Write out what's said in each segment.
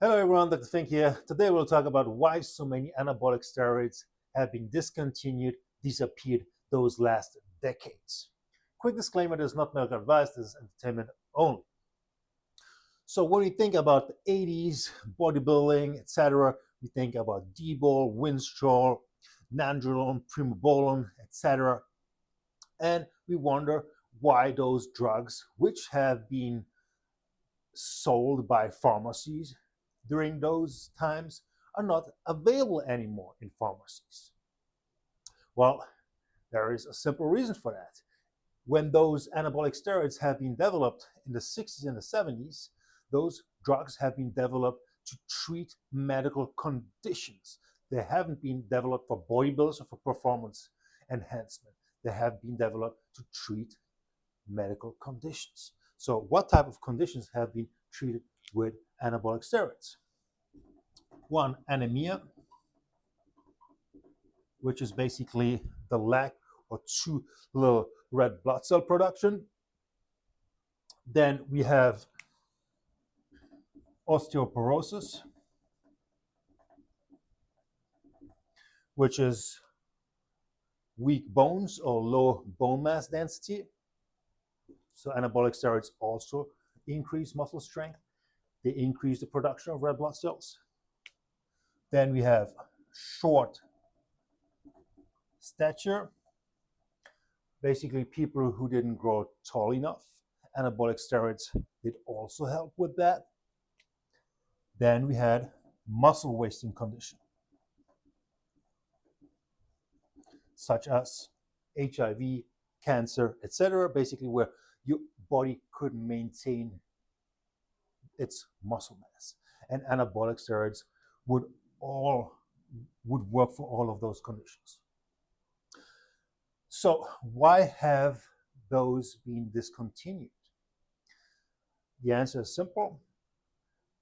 Hello everyone, Dr. Fink here. Today we'll talk about why so many anabolic steroids have been discontinued, disappeared those last decades. Quick disclaimer, this is not medical advice, this is entertainment only. So when we think about the 80s, bodybuilding, etc., we think about Dianabol, Winstrol, Nandrolone, Primobolan, etc. And we wonder why those drugs, which have been sold by pharmacies during those times, are not available anymore in pharmacies. Well, there is a simple reason for that. When those anabolic steroids have been developed in the 60s and the 70s, those drugs have been developed to treat medical conditions. They haven't been developed for bodybuilders or for performance enhancement. They have been developed to treat medical conditions. So what type of conditions have been treated with anabolic steroids? One, anemia, which is basically the lack or too little red blood cell production. Then we have osteoporosis, which is weak bones or low bone mass density. So anabolic steroids also increase muscle strength. They increase the production of red blood cells. Then we have short stature, basically people who didn't grow tall enough. Anabolic steroids did also help with that. Then we had muscle wasting condition, such as HIV, cancer, etc., basically where your body couldn't maintain its muscle mass. And anabolic steroids would work for all of those conditions. So why have those been discontinued? The answer is simple.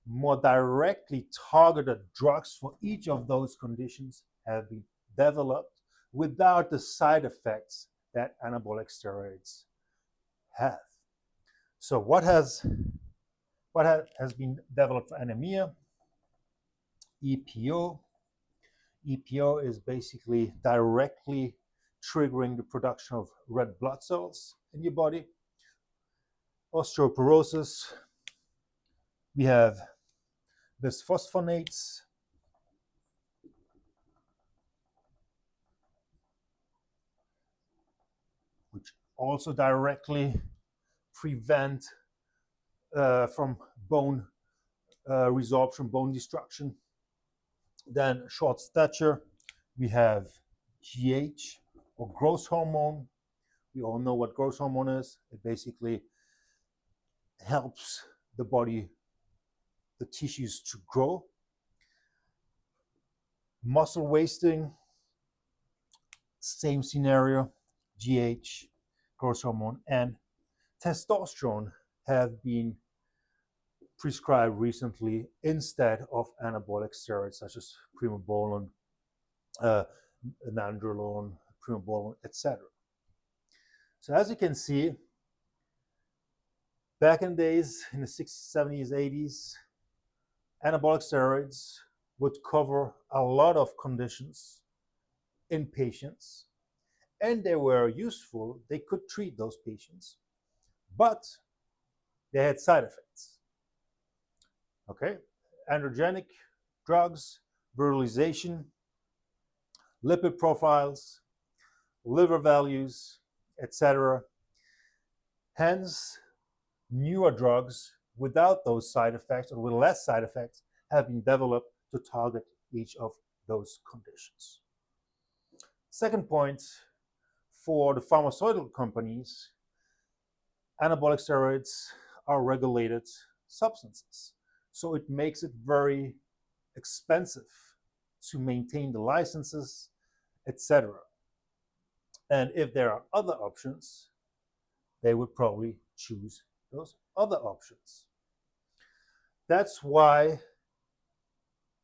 More directly targeted drugs for each of those conditions have been developed without the side effects that anabolic steroids have. So what has been developed for anemia? EPO. EPO is basically directly triggering the production of red blood cells in your body. Osteoporosis, we have bisphosphonates, which also directly prevent from bone resorption, bone destruction. Then short stature, we have GH or growth hormone. We all know what growth hormone is. It basically helps the body, the tissues to grow. Muscle wasting, same scenario, GH, growth hormone, and testosterone have been prescribed recently instead of anabolic steroids such as Primobolan, Nandrolone, Primobolan, etc. So as you can see, back in the days, in the 60s, 70s, 80s, anabolic steroids would cover a lot of conditions in patients, and they were useful. They could treat those patients, but they had side effects. Okay, androgenic drugs, virilization, lipid profiles, liver values, etc. Hence, newer drugs without those side effects or with less side effects have been developed to target each of those conditions. Second point, for the pharmaceutical companies, anabolic steroids are regulated substances. So it makes it very expensive to maintain the licenses, etc. And if there are other options, they would probably choose those other options. That's why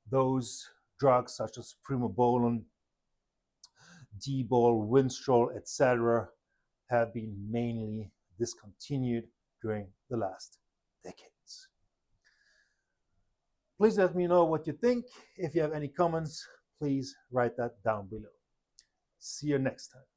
those drugs such as Primobolan, Dianabol, Winstrol, etc. have been mainly discontinued during the last decades. Please let me know what you think. If you have any comments, please write that down below. See you next time.